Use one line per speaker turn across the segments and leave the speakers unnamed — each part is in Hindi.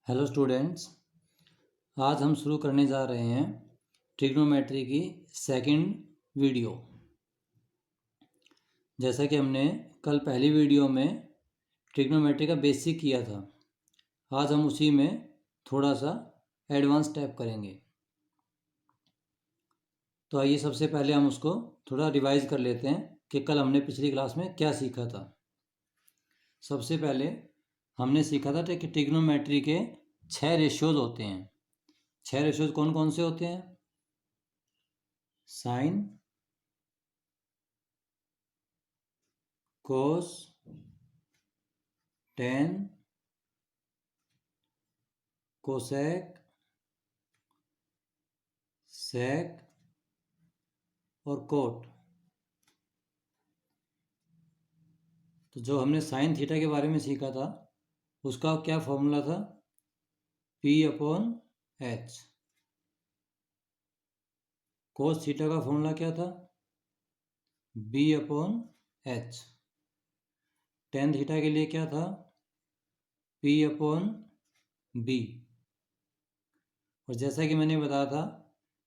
हेलो स्टूडेंट्स, आज हम शुरू करने जा रहे हैं ट्रिग्नोमेट्री की सेकंड वीडियो। जैसा कि हमने कल पहली वीडियो में ट्रिग्नोमेट्री का बेसिक किया था, आज हम उसी में थोड़ा सा एडवांस स्टेप करेंगे। तो आइए सबसे पहले हम उसको थोड़ा रिवाइज कर लेते हैं कि कल हमने पिछली क्लास में क्या सीखा था। सबसे पहले हमने सीखा था कि ट्रिग्नोमेट्री के 6 रेशियोज होते हैं। 6 रेशियोज कौन कौन से होते हैं? साइन, कोस, टेन, कोसेक, सेक और कोट। तो जो हमने साइन थीटा के बारे में सीखा था उसका क्या फॉर्मूला था? P/H। कोस थीटा का फॉर्मूला क्या था? B/H। टेन थीटा के लिए क्या था? P/B। और जैसा कि मैंने बताया था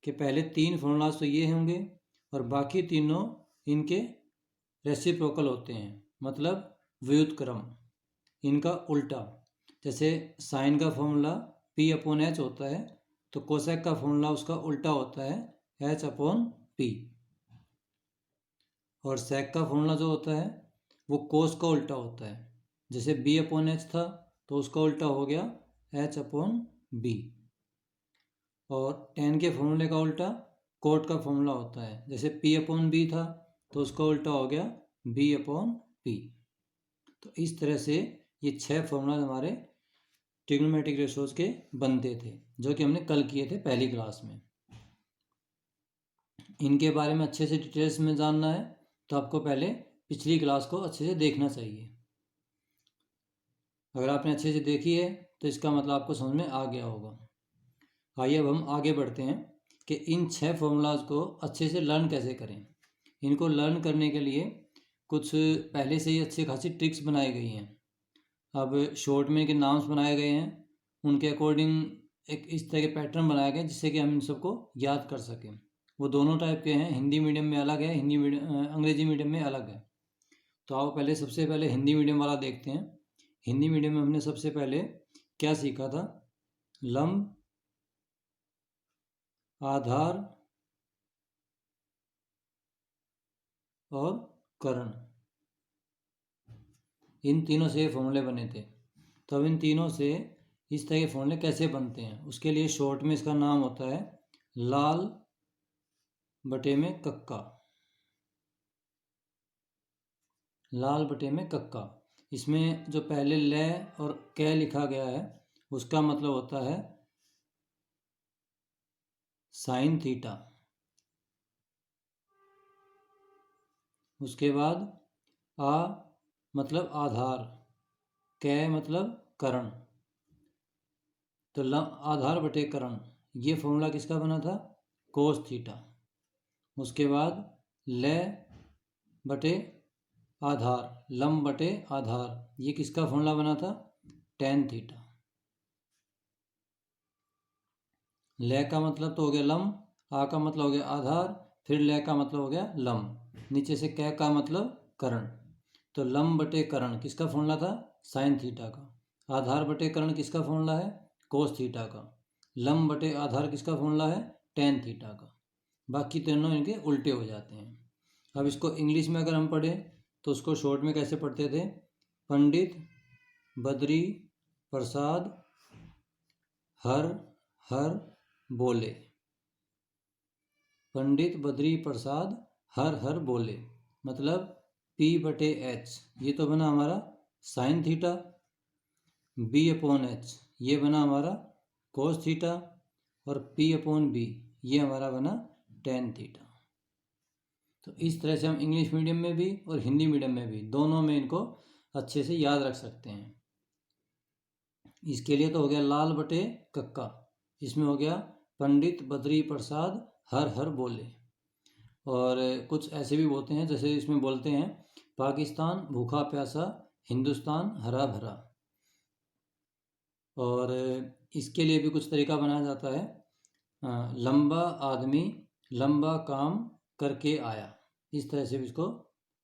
कि पहले 3 फॉर्मूलाज तो ये होंगे और बाकी तीनों इनके रेसिप्रोकल होते हैं, मतलब व्युत्क्रम, इनका उल्टा। जैसे साइन का फॉर्मूला P/H होता है तो कोसेक का फॉर्मूला उसका उल्टा होता है H/P। और सेक का फॉर्मूला जो होता है वो कोस का उल्टा होता है। जैसे B/H था तो उसका उल्टा हो गया H/B। और टेन के फॉर्मूले का उल्टा कोट का फॉर्मूला होता है। जैसे P/B था तो उसका उल्टा हो गया B/P। तो इस तरह से ये 6 फॉर्मूला हमारे ट्रिग्नोमेट्रिक रेशियोज के बनते थे, जो कि हमने कल किए थे पहली क्लास में। इनके बारे में अच्छे से डिटेल्स में जानना है तो आपको पहले पिछली क्लास को अच्छे से देखना चाहिए। अगर आपने अच्छे से देखी है तो इसका मतलब आपको समझ में आ गया होगा। आइए अब हम आगे बढ़ते हैं कि इन 6 फॉर्मूलाज को अच्छे से लर्न कैसे करें। इनको लर्न करने के लिए कुछ पहले से ही अच्छी खासी ट्रिक्स बनाई गई हैं। अब शॉर्ट में के नाम्स बनाए गए हैं, उनके अकॉर्डिंग एक इस तरह के पैटर्न बनाए गए जिससे कि हम इन सबको याद कर सकें। वो दोनों टाइप के हैं, हिंदी मीडियम में अलग है, अंग्रेजी मीडियम में अलग है। तो आओ पहले सबसे पहले हिंदी मीडियम वाला देखते हैं। हिंदी मीडियम में हमने सबसे पहले क्या सीखा था? लंब, आधार और कर्ण, इन तीनों से फॉर्मूले बने थे। तो अब इन तीनों से इस तरह के फॉर्मूले कैसे बनते हैं उसके लिए शॉर्ट में इसका नाम होता है लाल बटे में कक्का। लाल बटे में कक्का। इसमें जो पहले ल और क लिखा गया है उसका मतलब होता है साइन थीटा। उसके बाद आ मतलब आधार, क मतलब कर्ण। तो आधार बटे कर्ण, ये फॉर्मूला किसका बना था? Cos theta. उसके बाद ल बटे आधार, लंब बटे आधार, ये किसका फॉर्मूला बना था? Tan theta. ल का मतलब तो हो गया लंब, आ का मतलब हो गया आधार, फिर ल का मतलब हो गया लंब, नीचे से क का मतलब कर्ण। तो लंब बटे कर्ण किसका फॉर्मूला था? साइन थीटा का। आधार बटे कर्ण किसका फॉर्मूला है? कोस थीटा का। लंब बटे आधार किसका फॉर्मूला है? टेन थीटा का। बाकी तीनों इनके उल्टे हो जाते हैं। अब इसको इंग्लिश में अगर हम पढ़ें तो उसको शॉर्ट में कैसे पढ़ते थे? पंडित बद्री प्रसाद हर हर बोले। पंडित बद्री प्रसाद हर हर बोले मतलब P/H, ये तो बना हमारा साइन थीटा। B/H ये बना हमारा कोस थीटा और P/B ये हमारा बना टेन थीटा। तो इस तरह से हम इंग्लिश मीडियम में भी और हिंदी मीडियम में भी दोनों में इनको अच्छे से याद रख सकते हैं। इसके लिए तो हो गया लाल बटे कक्का, इसमें हो गया पंडित बद्री प्रसाद हर हर बोले। और कुछ ऐसे भी बोलते हैं, जैसे इसमें बोलते हैं पाकिस्तान भूखा प्यासा, हिंदुस्तान हरा भरा। और इसके लिए भी कुछ तरीका बनाया जाता है। लंबा आदमी लंबा काम करके आया, इस तरह से भी इसको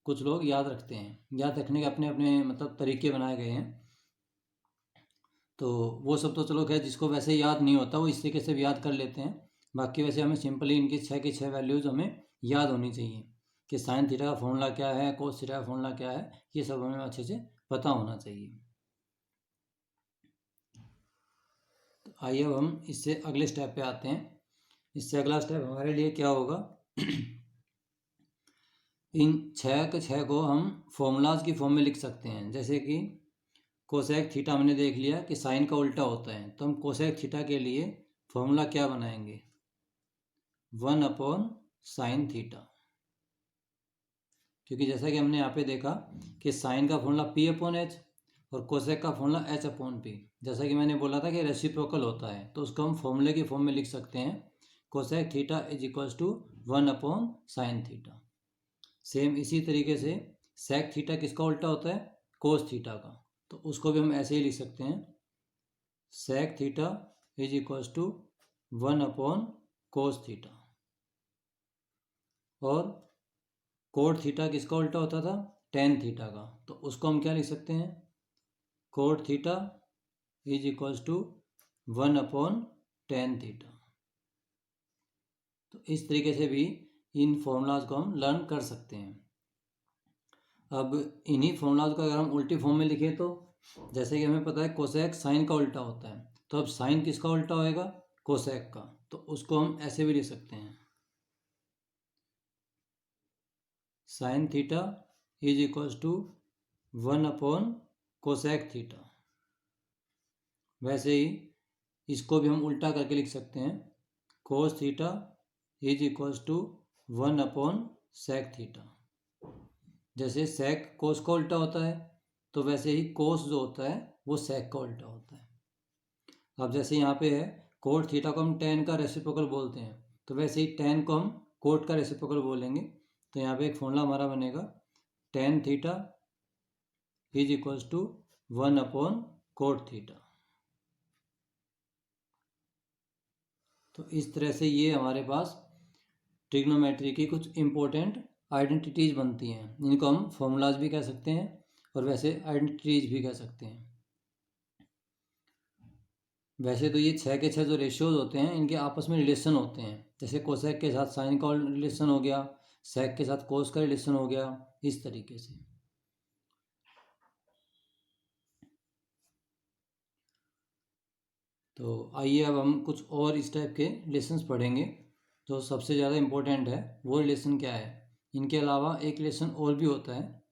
कुछ लोग याद रखते हैं। याद रखने के अपने अपने मतलब तरीके बनाए गए हैं। तो वो सब तो चलो खैर, जिसको वैसे याद नहीं होता वो इस तरीके से भी याद कर लेते हैं। बाकी वैसे हमें सिंपली इनकी 6 की 6 वैल्यूज़ हमें याद होनी चाहिए कि साइन थीटा का फॉर्मूला क्या है, कोस थीटा का फॉर्मूला क्या है, ये सब हमें अच्छे से पता होना चाहिए। तो आइए अब हम इससे अगले स्टेप पे आते हैं। इससे अगला स्टेप हमारे लिए क्या होगा इन 6 के 6 को हम फॉर्मूलाज की फॉर्म में लिख सकते हैं। जैसे कि कोसेक थीटा हमने देख लिया कि साइन का उल्टा होता है, तो हम कोसेक थीटा के लिए फॉर्मूला क्या बनाएंगे, 1/sin थीटा। क्योंकि जैसा कि हमने यहाँ पे देखा कि साइन का फॉर्मूला P/H और कोसेक का फॉर्मूला H/P। जैसा कि मैंने बोला था कि रेसिप्रोकल होता है, तो उसको हम फॉर्मूले की फॉर्म में लिख सकते हैं, cosec theta = 1/sin theta. Same इसी तरीके से सेक थीटा किसका उल्टा होता है, कोस थीटा का, तो उसको भी हम ऐसे ही लिख सकते हैं, सेक थीटा = 1/cos थीटा। और कोट थीटा किसका उल्टा होता था, टेन थीटा का, तो उसको हम क्या लिख सकते हैं, कोट थीटा = 1/tan थीटा। तो इस तरीके से भी इन फॉर्मूलाज को हम लर्न कर सकते हैं। अब इन्हीं फॉर्मूलाज को अगर हम उल्टी फॉर्म में लिखें, तो जैसे कि हमें पता है कोसेक साइन का उल्टा होता है, तो अब साइन किसका उल्टा होएगा, कोसेक का, तो उसको हम ऐसे भी लिख सकते हैं, साइन थीटा = 1/कोसेक थीटा। वैसे ही इसको भी हम उल्टा करके लिख सकते हैं, कोस थीटा = 1/सेक थीटा। जैसे सेक कोस का उल्टा होता है, तो वैसे ही कोस जो होता है वो सेक का उल्टा होता है। अब जैसे यहाँ पे है कोट थीटा को हम टेन का रेसिप्रोकल बोलते हैं, तो वैसे ही टेन को हम कोट का रेसिप्रोकल बोलेंगे। तो यहाँ पे एक फॉर्मूला हमारा बनेगा, टेन थीटा = 1/कोट थीटा। तो इस तरह से ये हमारे पास ट्रिग्नोमेट्री की कुछ इम्पोर्टेंट आइडेंटिटीज बनती हैं। इनको हम फॉर्मूलाज भी कह सकते हैं और वैसे आइडेंटिटीज भी कह सकते हैं। वैसे तो ये 6 के 6 जो रेशियोज होते हैं, इनके आपस में रिलेशन होते हैं। जैसे कोसेक के साथ साइन का रिलेशन हो गया, सेक के साथ कोस का रिलेशन हो गया, इस तरीके से। तो आइए अब हम कुछ और इस टाइप के रिलेशंस पढ़ेंगे। जो सबसे ज़्यादा इम्पोर्टेंट है वो रिलेशन क्या है, इनके अलावा एक रिलेशन और भी होता है,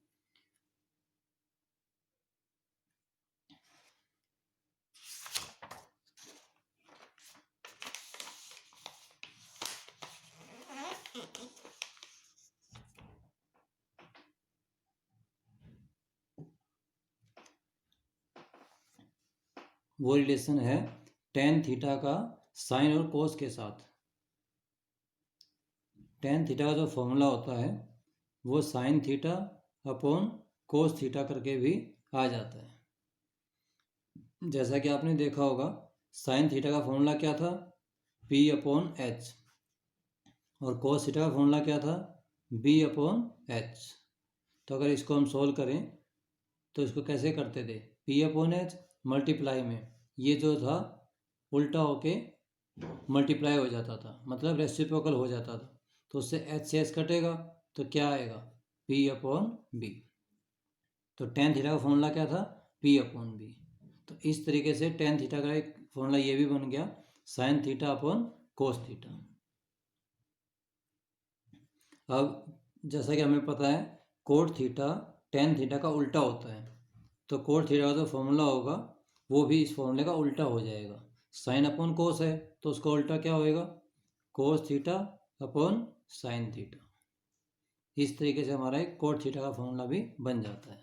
वो रिलेशन है टेन थीटा का साइन और कोस के साथ। टेन थीटा का जो फॉर्मूला होता है वो sine theta upon cos theta करके भी आ जाता है। जैसा कि आपने देखा होगा, साइन थीटा का फॉर्मूला क्या था, P/H, और कोस थीटा का फॉर्मूला क्या था, B/H। तो अगर इसको हम सोल्व करें तो इसको कैसे करते थे, P/H मल्टीप्लाई में ये जो था उल्टा होके मल्टीप्लाई हो जाता था, मतलब रेसिप्रोकल हो जाता था, तो उससे H से H कटेगा तो क्या आएगा, P/B। तो टेन थीटा का फॉर्मूला क्या था, P/B। तो इस तरीके से टेन थीटा का एक फॉर्मूला ये भी बन गया, sine theta upon cos theta. अब जैसा कि हमें पता है कोट थीटा टेन थीटा का उल्टा होता है, तो कोट थीटा का जो फॉर्मूला होगा वो भी इस फॉर्मूले का उल्टा हो जाएगा। साइन अपॉन कोस है तो उसका उल्टा क्या होएगा, cos theta upon sine theta. इस तरीके से हमारा एक कोट थीटा का फॉर्मूला भी बन जाता है।